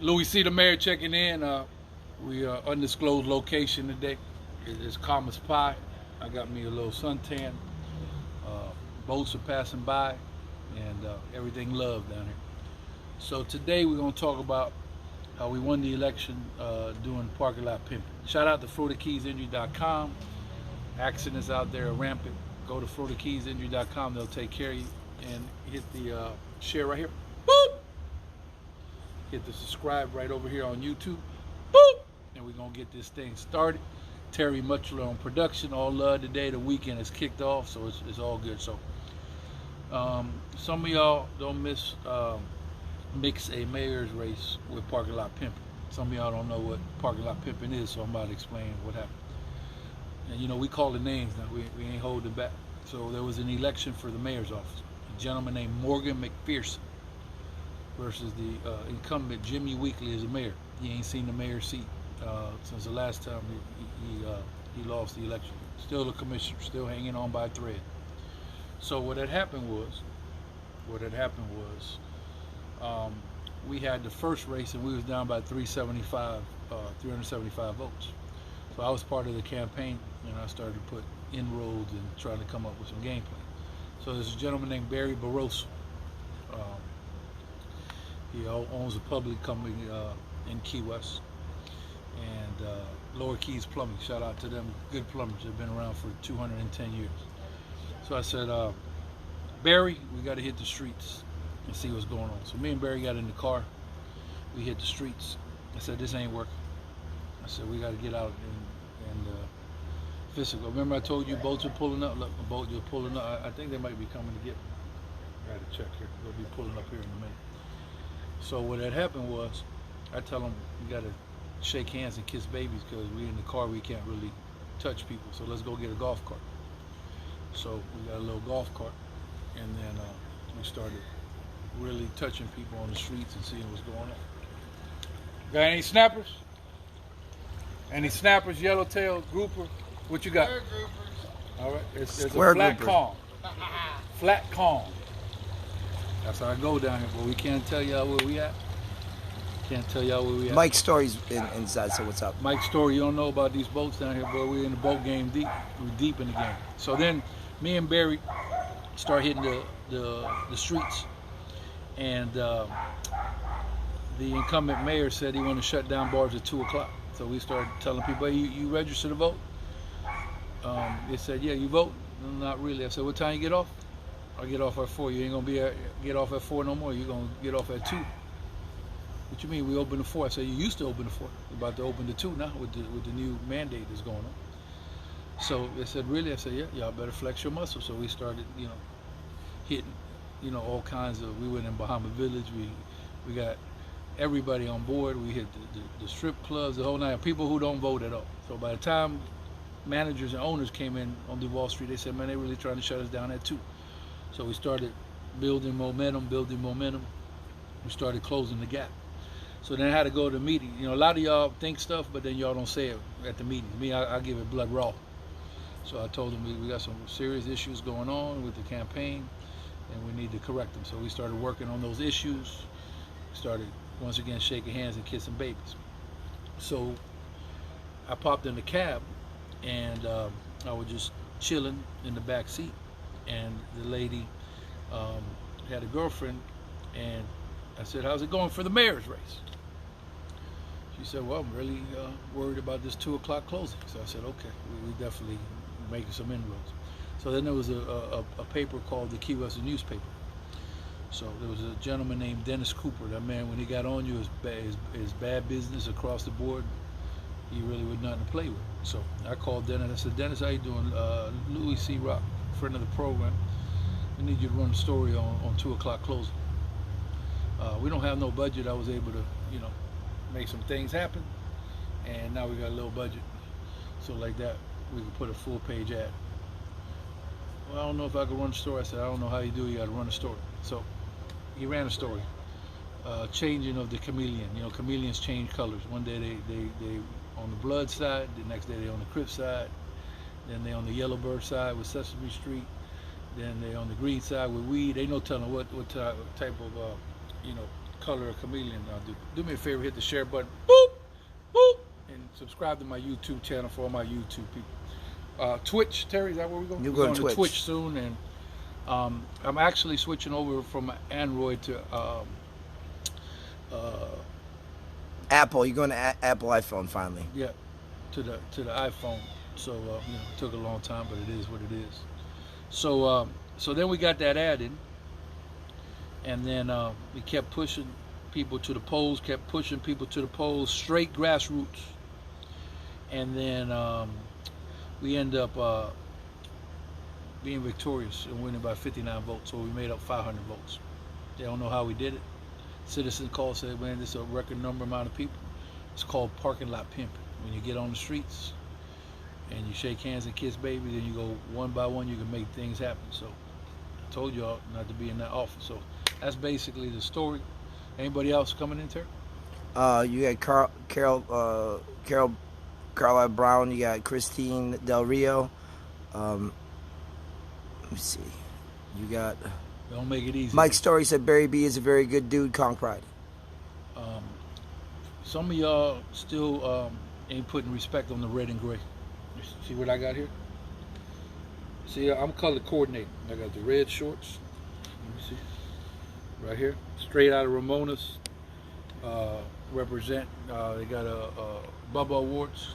Louis C. the mayor checking in. We are undisclosed location today. It's calm as pie. I got me a little suntan. Boats are passing by, and everything love down here. So today we're going to talk about how we won the election doing parking lot pimping. Shout out to FloridaKeysInjury.com. Accidents out there are rampant. Go to FloridaKeysInjury.com. They'll take care of you. And hit the share right here. Boop! Hit the subscribe right over here on YouTube. Boop! And we're going to get this thing started. Terry Mutchler on production. All love today. The weekend is kicked off, so it's all good. So some of y'all don't mix a mayor's race with parking lot pimping. Some of y'all don't know what parking lot pimping is, so I'm about to explain what happened. And you know, we call the names now. We ain't holding back. So there was an election for the mayor's office. A gentleman named Morgan McPherson versus the incumbent Jimmy Weekly as the mayor. He ain't seen the mayor's seat since the last time he lost the election. Still the commissioner, still hanging on by a thread. So what had happened was, we had the first race and we was down by 375 votes. So I was part of the campaign and I started to put inroads and trying to come up with some game plan. So there's a gentleman named Barry Barroso. He owns a public company in Key West, and Lower Keys Plumbing. Shout out to them, good plumbers. They've been around for 210 years. So I said, Barry, we got to hit the streets and see what's going on. So me and Barry got in the car. We hit the streets. I said, this ain't working. I said, we got to get out and physical. Remember I told you boats are pulling up? Look, the boats are pulling up. I think they might be coming to get me. I got to check here. They'll be pulling up here in a minute. So what had happened was, I tell them, we got to shake hands and kiss babies because we're in the car, we can't really touch people. So let's go get a golf cart. So we got a little golf cart, and then we started really touching people on the streets and seeing what's going on. Got any snappers? Any snappers, yellowtail, grouper? What you got? All right, it's a flat calm. Flat calm. That's how I go down here, but we can't tell y'all where we at. Can't tell y'all where we at. Mike's Story's inside, so what's up? Mike's Story, you don't know about these boats down here, boy. We're in the boat game deep. We're deep in the game. So then me and Barry start hitting the streets, and the incumbent mayor said he wanted to shut down bars at 2 o'clock. So we started telling people, hey, you register to vote? They said, yeah, you vote? No, not really. I said, what time you get off? I get off at 4. You ain't gonna get off at 4 no more. You're gonna get off at 2. What you mean? We open at 4. I said, you used to open at 4. We're about to open to 2 now with the new mandate that's going on. So they said, really? I said, yeah, y'all better flex your muscles. So we started, hitting, all kinds of. We went in Bahama Village. We got everybody on board. We hit the strip clubs, the whole night. People who don't vote at all. So by the time managers and owners came in on Duval Street, they said, man, they're really trying to shut us down at 2. So we started building momentum. We started closing the gap. So then I had to go to the meeting. A lot of y'all think stuff, but then y'all don't say it at the meeting. Me, I give it blood raw. So I told them we got some serious issues going on with the campaign, and we need to correct them. So we started working on those issues. We started, once again, shaking hands and kissing babies. So I popped in the cab, and I was just chilling in the back seat. And the lady had a girlfriend, and I said, how's it going for the mayor's race? She said, well, I'm really worried about this 2 o'clock closing. So I said, okay, we definitely making some inroads. So then there was a paper called the Key West newspaper. So there was a gentleman named Dennis Cooper. That man, when he got on you, his bad business across the board. He really was nothing to play with. So I called Dennis. I said, Dennis, how you doing? Louis C. Rock, friend of the program. We need you to run a story on 2 o'clock closing. We don't have no budget. I was able to, make some things happen. And now we got a little budget. So like that, we could put a full page ad. Well, I don't know if I could run a story. I said, I don't know how you do it. You got to run a story. So he ran a story. Changing of the chameleon. Chameleons change colors. One day they on the blood side, the next day they on the Crip side, then they on the Yellowbird side with Sesame Street, then they on the green side with weed. They no telling what type of color a chameleon. Do me a favor, hit the share button, boop, boop, and subscribe to my YouTube channel for all my YouTube people. Twitch, Terry, is that where we're going? You're We're going to Twitch soon, and I'm actually switching over from Android to Apple. You're going to Apple iPhone finally. yeah, to the iPhone. So it took a long time, but it is what it is. So then we got that added, and then we kept pushing people to the polls, straight grassroots, and then we end up being victorious and winning by 59 votes. So we made up 500 votes. They don't know how we did it. Citizen called, said, man, this is a record amount of people. It's called parking lot pimping. When you get on the streets and you shake hands and kiss baby, then you go one by one, you can make things happen. So I told y'all not to be in that office. So that's basically the story. Anybody else coming in, Terry? You got Carla Brown. You got Christine Del Rio. Let me see. You got... Don't make it easy. Mike Story said Barry B is a very good dude. Conk Pride. Some of y'all still ain't putting respect on the red and gray. See what I got here? See, I'm color coordinating. I got the red shorts. Let me see. Right here. Straight out of Ramona's. Represent. They got a Bubba Awards.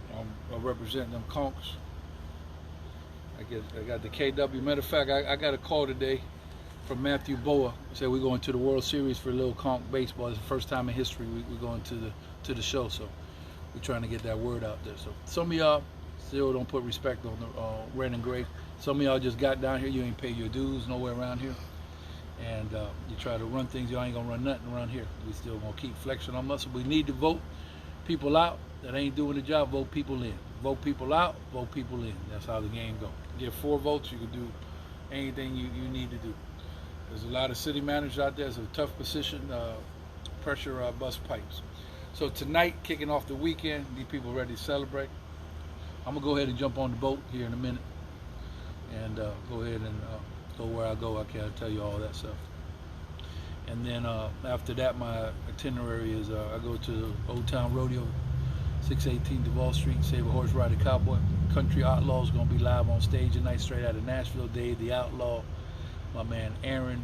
I represent them conks. I got the KW. Matter of fact, I got a call today from Matthew Boa. He said we're going to the World Series for Little Conk Baseball. It's the first time in history we're going to the show. So we're trying to get that word out there. So some of y'all still don't put respect on the red and gray. Some of y'all just got down here. You ain't pay your dues nowhere around here. And you try to run things. Y'all ain't going to run nothing around here. We still going to keep flexing our muscle. We need to vote people out that ain't doing the job. Vote people in. Vote people out. Vote people in. That's how the game goes. Get 4 votes, you can do anything you need to do. There's a lot of city managers out there. It's a tough position. Pressure bust pipes. So tonight, kicking off the weekend, these people ready to celebrate. I'm gonna go ahead and jump on the boat here in a minute, and go ahead and go where I go. I can't tell you all that stuff. And then after that, my itinerary is I go to Old Town Rodeo, 618 Duval Street, Save a Horse Rider Cowboy. Country Outlaws going to be live on stage tonight, straight out of Nashville. Dave the Outlaw, my man Aaron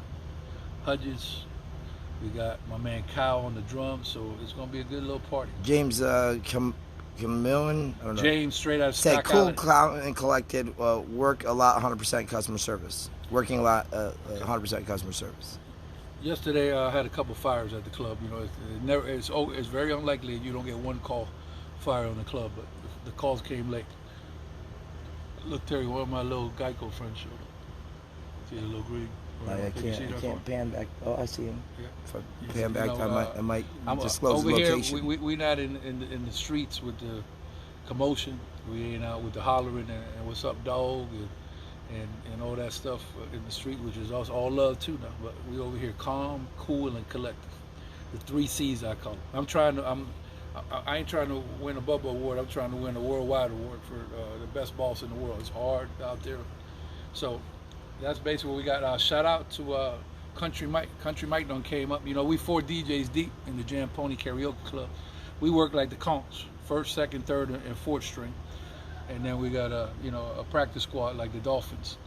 Hudges. We got my man Kyle on the drums, so it's going to be a good little party. James Camillan, I don't know. James, straight out of said Stock cool, Island. clown and collected, work a lot, 100% customer service. Working a lot, 100% customer service. Yesterday, I had a couple fires at the club. You know, it's very unlikely you don't get one call fire on the club, but the calls came late. Look, Terry, one of my little Geico friends showed up. See the little green? I can't pan back. Oh, I see him. Yeah. If I pan back, I might disclose over the location. Here, we're not in the streets with the commotion. We ain't out with the hollering and what's up, dog, and all that stuff in the street, which is also all love too now. But we over here calm, cool, and collective. The 3 C's I call them. I ain't trying to win a Bubba Award. I'm trying to win a worldwide award for the best boss in the world. It's hard out there. So that's basically what we got. Shout out to Country Mike. Country Mike done came up. You know, we 4 DJs deep in the Jam Pony Karaoke Club. We work like the conks, 1st, 2nd, 3rd, and 4th string. And then we got a practice squad like the Dolphins.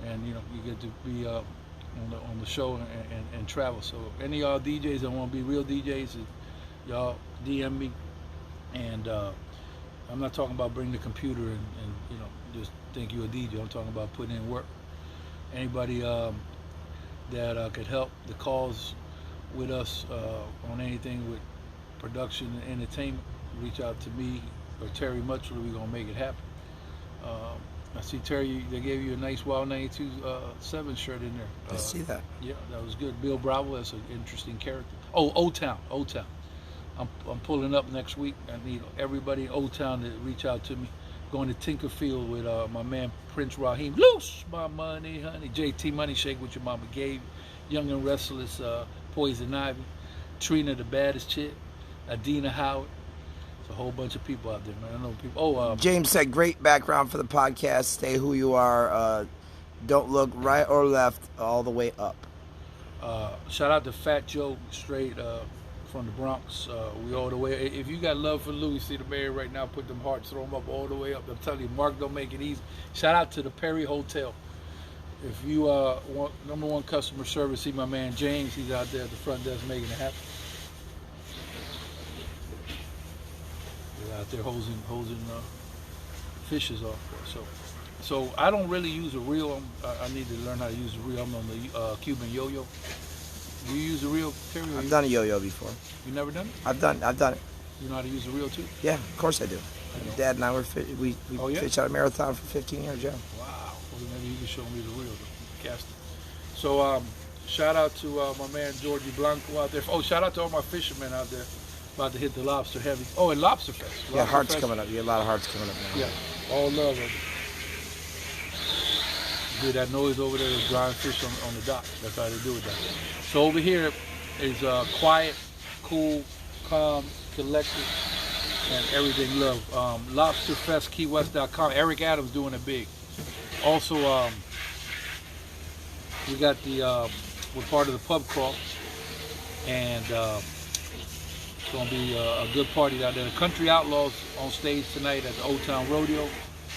And you get to be on the show and travel. So any of y'all DJs that want to be real DJs, y'all DM me, and I'm not talking about bring the computer and just think you're a DJ. I'm talking about putting in work. Anybody that could help the cause with us on anything with production and entertainment, reach out to me or Terry Mutchler. We're gonna make it happen. I see Terry, they gave you a nice Wild 92 7 shirt in there. I see that. Yeah, that was good. Bill Bravo, that's an interesting character. Oh, Old Town. I'm pulling up next week. I need everybody in Old Town to reach out to me. Going to Tinkerfield with my man Prince Raheem. Loose my money, honey. JT Money Shake, what your mama gave. Young and Restless, Poison Ivy. Trina, the baddest chick. Adina Howard. It's a whole bunch of people out there, man. I know people. James said, great background for the podcast. Stay who you are. Don't look right or left, all the way up. Shout out to Fat Joe, straight from the Bronx. We all the way. If you got love for Louis, see the mayor right now, put them hearts, throw them up all the way up. I'm telling you, Mark don't make it easy. Shout out to the Perry Hotel. If you want #1 customer service, see my man James. He's out there at the front desk making it happen. He's out there hosing fishes off there. So I don't really use a reel. I need to learn how to use a reel. I'm on the Cuban yo-yo. Do you use a reel, Terry? I've done a yo-yo before. You never done it? I've done it. You know how to use a reel too? Yeah, of course I do. Dad and I we fished out a marathon for 15 years, yeah. Wow. Well, maybe you can show me the reel, the casting. So shout out to my man Georgie Blanco out there. Oh, shout out to all my fishermen out there about to hit the lobster heavy. Oh, and Lobster Fest. Yeah, hearts coming up. You got a lot of hearts coming up now. Yeah, all love it. Hear that noise over there is drying fish on the dock. That's how they do it down there. So over here is quiet, cool, calm, collected, and everything love. LobsterFestKeyWest.com. Eric Adams doing it big. Also, we got we're part of the pub crawl, and it's going to be a good party out there. The Country Outlaws on stage tonight at the Old Town Rodeo,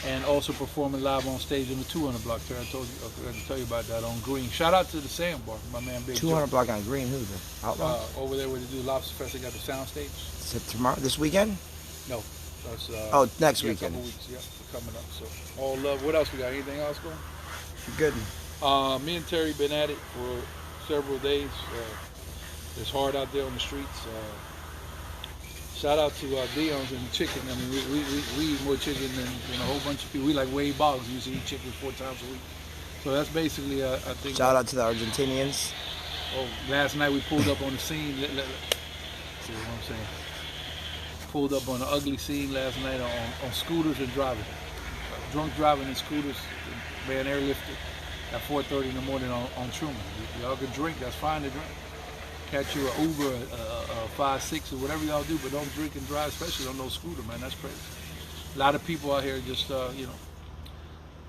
and also performing live on stage in the 200 block. I forgot to tell you about that on Green. Shout out to the Sandbar, my man Big 200 Joe. block on Green, who's the Outlaw? Over there where they do Lobster Fest, they got the sound stage. Is it tomorrow, this weekend? No, that's next yeah, weekend. A couple weeks, yeah, coming up. So all love. What else we got? Anything else going? Good. Me and Terry been at it for several days. It's hard out there on the streets. Shout out to Dion's and the chicken. I mean, we eat more chicken than a whole bunch of people. We like Wade Boggs. We used to eat chicken 4 times a week. So that's basically, I think. Shout out to the Argentinians. Oh, last night we pulled up on the scene. See what I'm saying? Pulled up on an ugly scene last night on scooters and driving. Drunk driving in scooters. Man airlifted at 4:30 in the morning on Truman. Y'all can drink. That's fine to drink. Catch you an Uber, a 5-6 or whatever y'all do, but don't drink and drive, especially on no scooter, man. That's crazy. A lot of people out here just,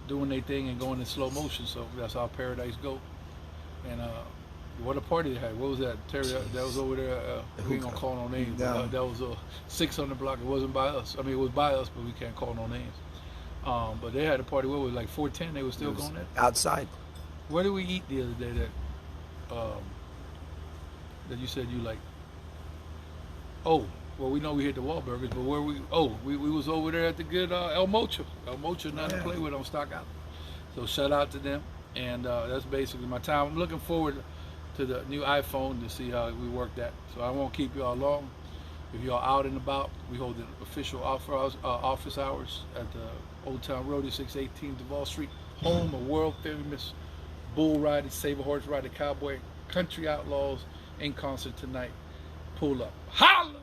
doing their thing and going in slow motion. So that's how paradise go. And what a party they had. What was that, Terry? That was over there. We ain't gonna call no names. No. That was a 600 block. It wasn't by us. I mean, it was by us, but we can't call no names. But they had a party. What was it, like 410? They were still going there. Outside. Where did we eat the other day? That you said you like. Oh, well, we know we hit the Wahlburgers, but where we? Oh, we was over there at the good El Mocho. El Mocho, nothing to play with on Stock Out. So shout out to them, and that's basically my time. I'm looking forward to the new iPhone to see how we work that. So I won't keep y'all long. If y'all out and about, we hold the official office hours at the Old Town Rodeo, 618 Duval Street, home of world famous bull riding, saber horse riding, cowboy, country outlaws in concert tonight. Pull up. Holla!